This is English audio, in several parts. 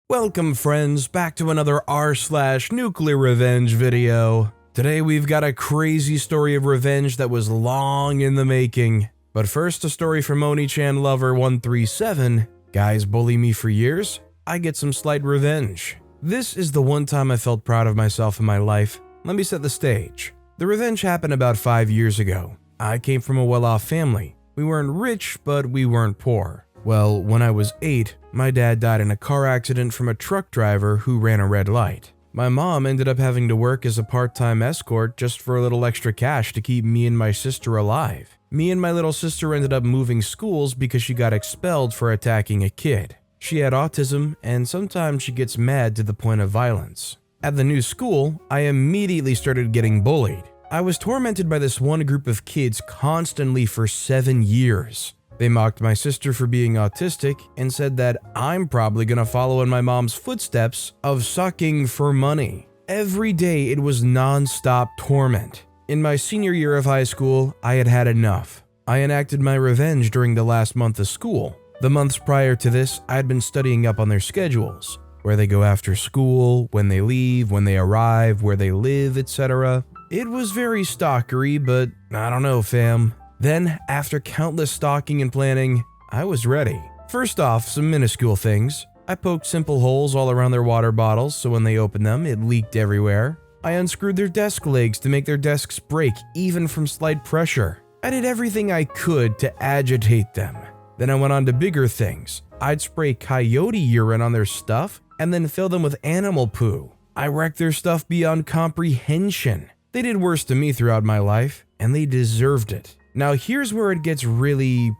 Welcome friends, back to another r/NuclearRevenge video. Today we've got a crazy story of revenge that was long in the making. But first, a story from Oni-chan Lover 137. Guys bully me for years, I get some slight revenge. This is the one time I felt proud of myself in my life. Let me set the stage. The revenge happened about 5 years ago. I came from a well-off family. We weren't rich, but we weren't poor. Well, when I was 8, my dad died in a car accident from a truck driver who ran a red light. My mom ended up having to work as a part-time escort just for a little extra cash to keep me and my sister alive. Me and my little sister ended up moving schools because she got expelled for attacking a kid. She had autism, and sometimes she gets mad to the point of violence. At the new school, I immediately started getting bullied. I was tormented by this one group of kids constantly for 7 years. They mocked my sister for being autistic and said that I'm probably gonna follow in my mom's footsteps of sucking for money. Every day it was non-stop torment. In my senior year of high school, I had had enough. I enacted my revenge during the last month of school. The months prior to this, I had been studying up on their schedules, where they go after school, when they leave, when they arrive, where they live, etc. It was very stalkery, but I don't know, fam. Then, after countless stalking and planning, I was ready. First off, some minuscule things. I poked simple holes all around their water bottles so when they opened them, it leaked everywhere. I unscrewed their desk legs to make their desks break even from slight pressure. I did everything I could to agitate them. Then I went on to bigger things. I'd spray coyote urine on their stuff and then fill them with animal poo. I wrecked their stuff beyond comprehension. They did worse to me throughout my life, and they deserved it. Now here's where it gets really,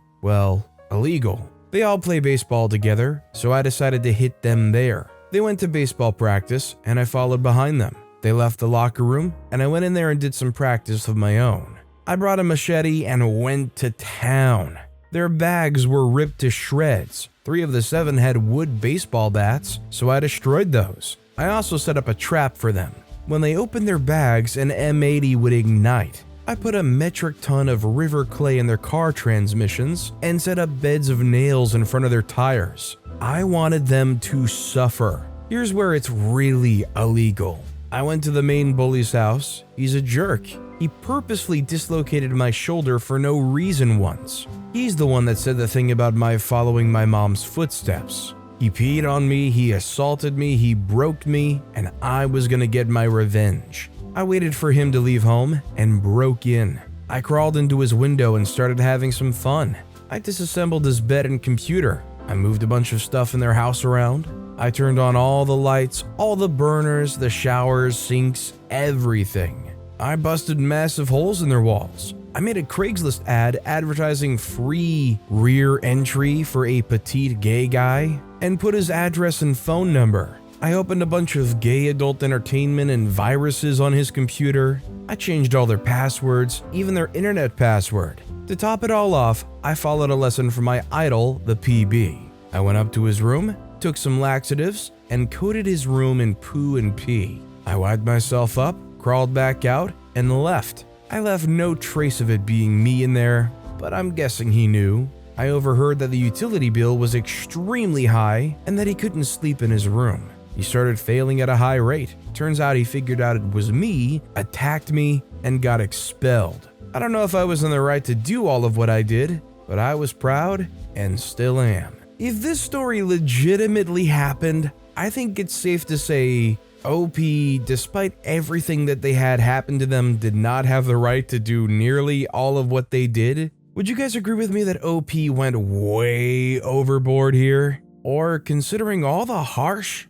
illegal. They all play baseball together, so I decided to hit them there. They went to baseball practice, and I followed behind them. They left the locker room, and I went in there and did some practice of my own. I brought a machete and went to town. Their bags were ripped to shreds. 3 of the 7 had wood baseball bats, so I destroyed those. I also set up a trap for them. When they opened their bags, an M80 would ignite. I put a metric ton of river clay in their car transmissions and set up beds of nails in front of their tires. I wanted them to suffer. Here's where it's really illegal. I went to the main bully's house. He's a jerk. He purposely dislocated my shoulder for no reason once. He's the one that said the thing about my following my mom's footsteps. He peed on me, he assaulted me, he broke me, and I was gonna get my revenge. I waited for him to leave home and broke in. I crawled into his window and started having some fun. I disassembled his bed and computer. I moved a bunch of stuff in their house around. I turned on all the lights, all the burners, the showers, sinks, everything. I busted massive holes in their walls. I made a Craigslist ad advertising free rear entry for a petite gay guy and put his address and phone number. I opened a bunch of gay adult entertainment and viruses on his computer. I changed all their passwords, even their internet password. To top it all off, I followed a lesson from my idol, the PB. I went up to his room, took some laxatives, and coated his room in poo and pee. I wiped myself up, crawled back out, and left. I left no trace of it being me in there, but I'm guessing he knew. I overheard that the utility bill was extremely high and that he couldn't sleep in his room. He started failing at a high rate. Turns out he figured out it was me, attacked me, and got expelled. I don't know if I was in the right to do all of what I did, but I was proud and still am. If this story legitimately happened, I think it's safe to say OP, despite everything that they had happen to them, did not have the right to do nearly all of what they did. Would you guys agree with me that OP went way overboard here? Or considering all the harsh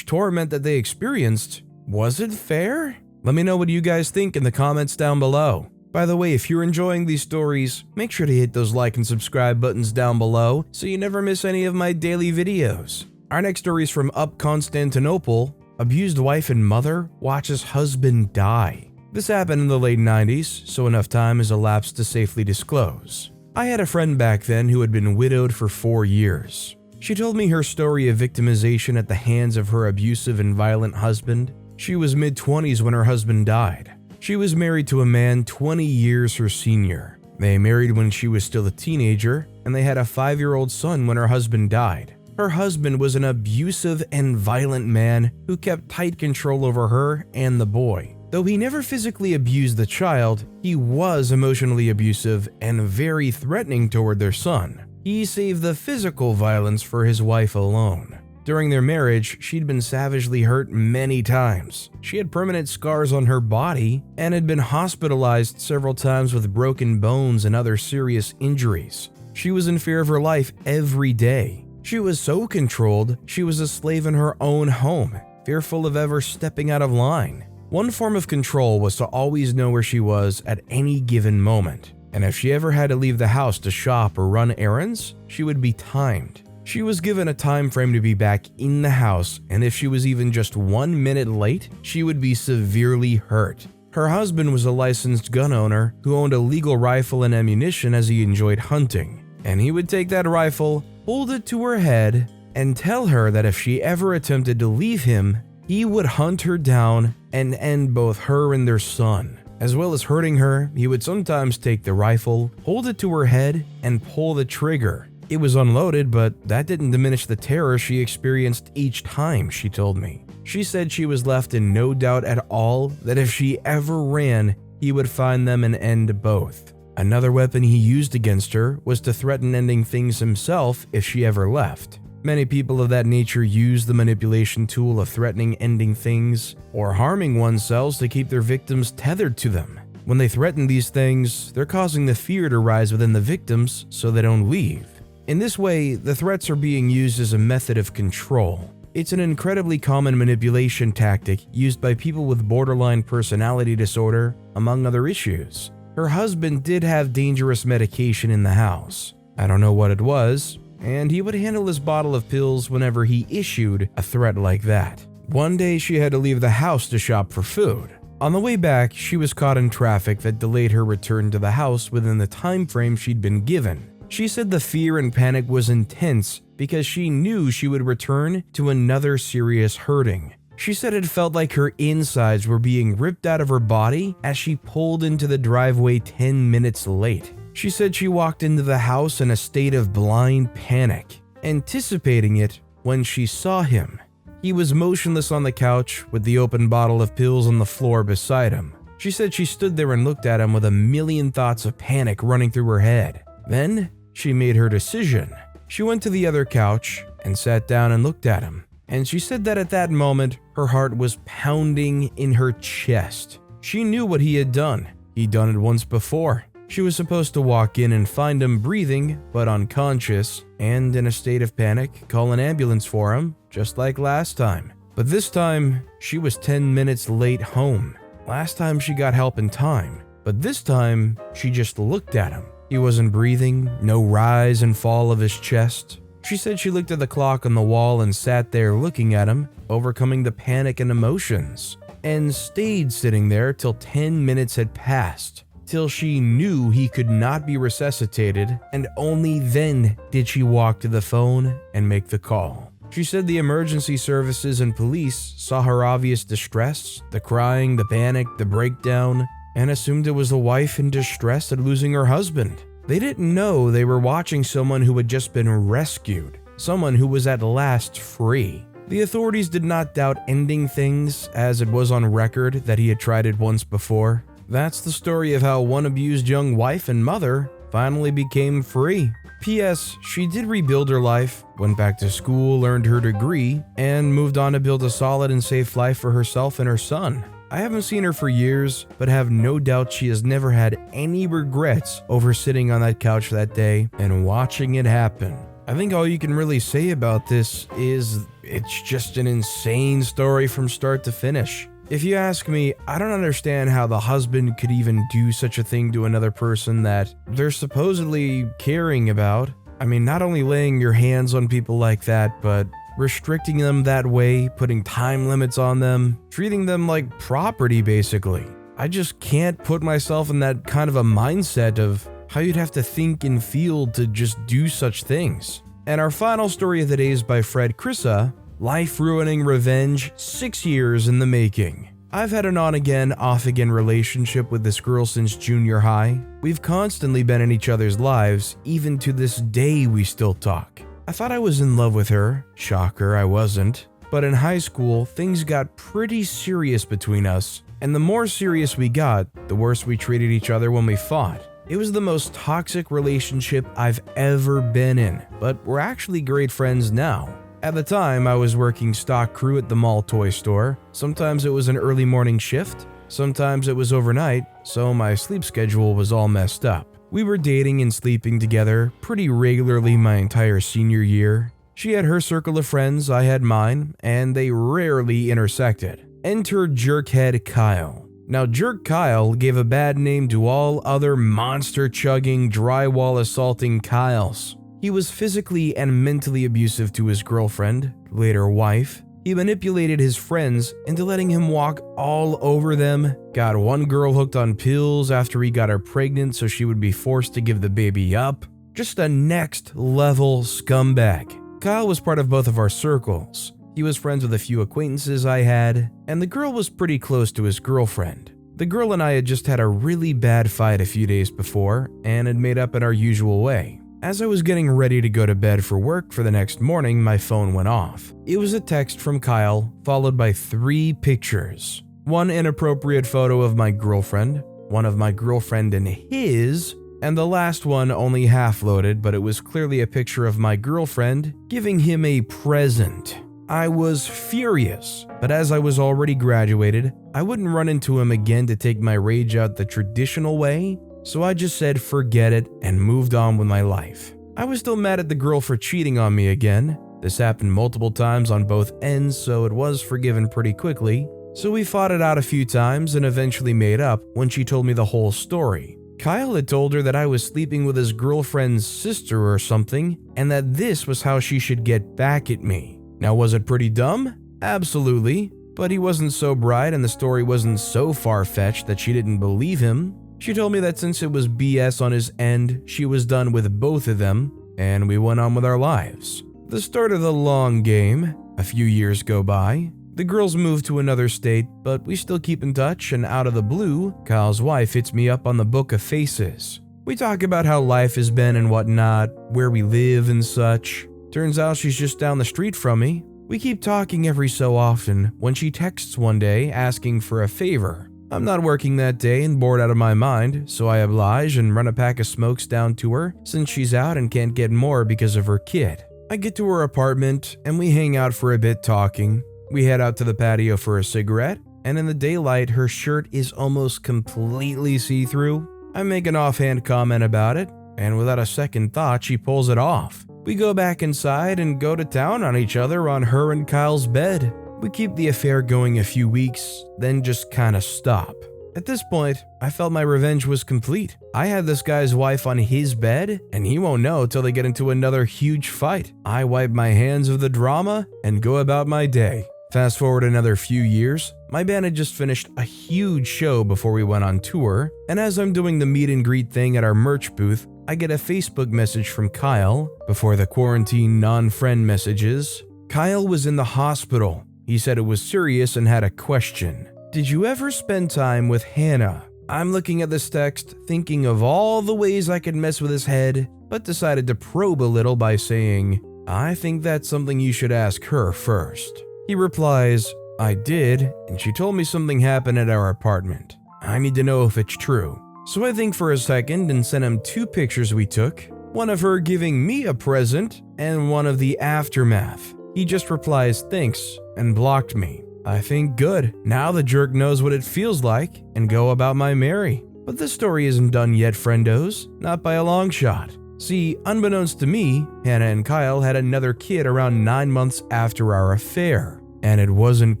torment that they experienced, was it fair? Let me know what you guys think in the comments down below. By the way, if you're enjoying these stories, make sure to hit those like and subscribe buttons down below so you never miss any of my daily videos. Our next story is from Up Constantinople. Abused wife and mother watches husband die. This happened in the late 90s, so enough time has elapsed to safely disclose. I had a friend back then who had been widowed for 4 years. She told me her story of victimization at the hands of her abusive and violent husband. She was mid-20s when her husband died. She was married to a man 20 years her senior. They married when she was still a teenager, and they had a 5-year-old son when her husband died. Her husband was an abusive and violent man who kept tight control over her and the boy. Though he never physically abused the child, he was emotionally abusive and very threatening toward their son. He saved the physical violence for his wife alone. During their marriage, she'd been savagely hurt many times. She had permanent scars on her body and had been hospitalized several times with broken bones and other serious injuries. She was in fear of her life every day. She was so controlled, she was a slave in her own home, fearful of ever stepping out of line. One form of control was to always know where she was at any given moment, and if she ever had to leave the house to shop or run errands, she would be timed. She was given a time frame to be back in the house, and if she was even just 1 minute late, she would be severely hurt. Her husband was a licensed gun owner who owned a legal rifle and ammunition as he enjoyed hunting, and he would take that rifle, hold it to her head, and tell her that if she ever attempted to leave him, he would hunt her down and end both her and their son. As well as hurting her, he would sometimes take the rifle, hold it to her head, and pull the trigger. It was unloaded, but that didn't diminish the terror she experienced each time, she told me. She said she was left in no doubt at all that if she ever ran, he would find them and end both. Another weapon he used against her was to threaten ending things himself if she ever left. Many people of that nature use the manipulation tool of threatening ending things or harming oneself to keep their victims tethered to them. When they threaten these things, they're causing the fear to rise within the victims so they don't leave. In this way, the threats are being used as a method of control. It's an incredibly common manipulation tactic used by people with borderline personality disorder, among other issues. Her husband did have dangerous medication in the house. I don't know what it was, and he would handle his bottle of pills whenever he issued a threat like that. One day she had to leave the house to shop for food. On the way back, she was caught in traffic that delayed her return to the house within the time frame she'd been given. She said the fear and panic was intense because she knew she would return to another serious hurting. She said it felt like her insides were being ripped out of her body as she pulled into the driveway 10 minutes late. She said she walked into the house in a state of blind panic, anticipating it when she saw him. He was motionless on the couch with the open bottle of pills on the floor beside him. She said she stood there and looked at him with a million thoughts of panic running through her head. Then she made her decision. She went to the other couch and sat down and looked at him. And she said that at that moment, her heart was pounding in her chest. She knew what he had done. He'd done it once before. She was supposed to walk in and find him breathing, but unconscious, and in a state of panic, call an ambulance for him, just like last time. But this time, she was 10 minutes late home. Last time she got help in time, but this time, she just looked at him. He wasn't breathing, no rise and fall of his chest. She said she looked at the clock on the wall and sat there looking at him, overcoming the panic and emotions, and stayed sitting there till 10 minutes had passed, till she knew he could not be resuscitated, and only then did she walk to the phone and make the call. She said the emergency services and police saw her obvious distress, the crying, the panic, the breakdown, and assumed it was the wife in distress at losing her husband. They didn't know they were watching someone who had just been rescued, someone who was at last free. The authorities did not doubt ending things, as it was on record that he had tried it once before. That's the story of how one abused young wife and mother finally became free. P.S. She did rebuild her life, went back to school, earned her degree, and moved on to build a solid and safe life for herself and her son. I haven't seen her for years, but have no doubt she has never had any regrets over sitting on that couch that day and watching it happen. I think all you can really say about this is it's just an insane story from start to finish. If you ask me, I don't understand how the husband could even do such a thing to another person that they're supposedly caring about. I mean, not only laying your hands on people like that, but restricting them that way, putting time limits on them, treating them like property basically. I just can't put myself in that kind of a mindset of how you'd have to think and feel to just do such things. And our final story of the day is by Fred Krissa, Life-Ruining Revenge, 6 years in the making. I've had an on-again, off-again relationship with this girl since junior high. We've constantly been in each other's lives, even to this day we still talk. I thought I was in love with her. Shocker, I wasn't. But in high school, things got pretty serious between us, and the more serious we got, the worse we treated each other when we fought. It was the most toxic relationship I've ever been in, but we're actually great friends now. At the time, I was working stock crew at the mall toy store. Sometimes it was an early morning shift, sometimes it was overnight, so my sleep schedule was all messed up. We were dating and sleeping together pretty regularly my entire senior year. She had her circle of friends, I had mine, and they rarely intersected. Enter Jerkhead Kyle. Now, Jerk Kyle gave a bad name to all other monster-chugging, drywall-assaulting Kyles. He was physically and mentally abusive to his girlfriend, later wife. He manipulated his friends into letting him walk all over them, got one girl hooked on pills after he got her pregnant so she would be forced to give the baby up. Just a next-level scumbag. Kyle was part of both of our circles. He was friends with a few acquaintances I had, and the girl was pretty close to his girlfriend. The girl and I had just had a really bad fight a few days before, and had made up in our usual way. As I was getting ready to go to bed for work for the next morning, my phone went off. It was a text from Kyle, followed by 3 pictures. One inappropriate photo of my girlfriend, one of my girlfriend and his, and the last one only half loaded, but it was clearly a picture of my girlfriend giving him a present. I was furious, but as I was already graduated, I wouldn't run into him again to take my rage out the traditional way, so I just said forget it and moved on with my life. I was still mad at the girl for cheating on me again. This happened multiple times on both ends, so it was forgiven pretty quickly. So we fought it out a few times and eventually made up when she told me the whole story. Kyle had told her that I was sleeping with his girlfriend's sister or something, and that this was how she should get back at me. Now, was it pretty dumb? Absolutely, but he wasn't so bright and the story wasn't so far-fetched that she didn't believe him. She told me that since it was BS on his end, she was done with both of them, and we went on with our lives. The start of the long game. A few years go by. The girls moved to another state, but we still keep in touch, and out of the blue, Kyle's wife hits me up on the Book of Faces. We talk about how life has been and whatnot, where we live and such. Turns out she's just down the street from me. We keep talking every so often when she texts one day asking for a favor. I'm not working that day and bored out of my mind, so I oblige and run a pack of smokes down to her since she's out and can't get more because of her kid. I get to her apartment and we hang out for a bit talking. We head out to the patio for a cigarette, and in the daylight, her shirt is almost completely see-through. I make an offhand comment about it, and without a second thought, she pulls it off. We go back inside and go to town on each other on her and Kyle's bed. We keep the affair going a few weeks, then just kinda stop. At this point, I felt my revenge was complete. I had this guy's wife on his bed, and he won't know till they get into another huge fight. I wipe my hands of the drama and go about my day. Fast forward another few years, my band had just finished a huge show before we went on tour, and as I'm doing the meet and greet thing at our merch booth, I get a Facebook message from Kyle, before the quarantine non-friend messages. Kyle was in the hospital. He said it was serious and had a question. Did you ever spend time with Hannah? I'm looking at this text, thinking of all the ways I could mess with his head, but decided to probe a little by saying, I think that's something you should ask her first. He replies, I did, and she told me something happened at our apartment. I need to know if it's true. So I think for a second and sent him 2 pictures we took, one of her giving me a present and one of the aftermath. He just replies thanks and blocked me. I think good, now the jerk knows what it feels like and go about my merry. But this story isn't done yet, friendos, not by a long shot. See, unbeknownst to me, Hannah and Kyle had another kid around 9 months after our affair. And it wasn't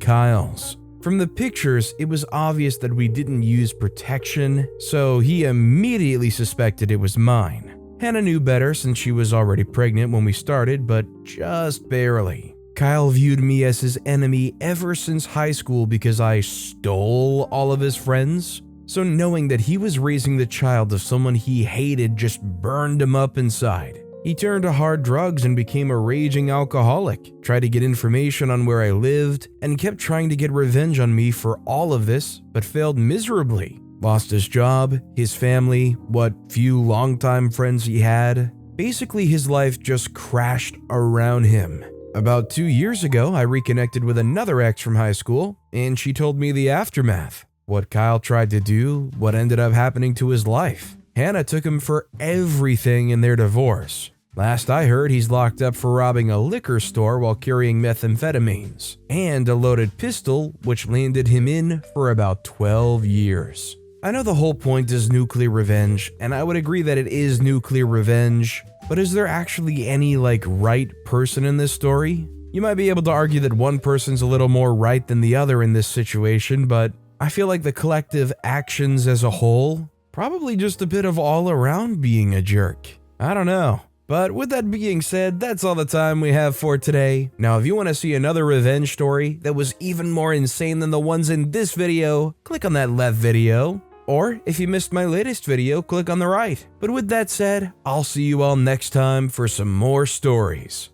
Kyle's. From the pictures, it was obvious that we didn't use protection, so he immediately suspected it was mine. Hannah knew better since she was already pregnant when we started, but just barely. Kyle viewed me as his enemy ever since high school because I stole all of his friends. So knowing that he was raising the child of someone he hated just burned him up inside. He turned to hard drugs and became a raging alcoholic, tried to get information on where I lived, and kept trying to get revenge on me for all of this, but failed miserably. Lost his job, his family, what few longtime friends he had. Basically, his life just crashed around him. About 2 years ago, I reconnected with another ex from high school, and she told me the aftermath. What Kyle tried to do, what ended up happening to his life. Hannah took him for everything in their divorce. Last I heard, he's locked up for robbing a liquor store while carrying methamphetamines, and a loaded pistol, which landed him in for about 12 years. I know the whole point is nuclear revenge, and I would agree that it is nuclear revenge, but is there actually any, right person in this story? You might be able to argue that one person's a little more right than the other in this situation, but I feel like the collective actions as a whole, probably just a bit of all around being a jerk. I don't know. But with that being said, that's all the time we have for today. Now, if you want to see another revenge story that was even more insane than the ones in this video, click on that left video. Or if you missed my latest video, click on the right. But with that said, I'll see you all next time for some more stories.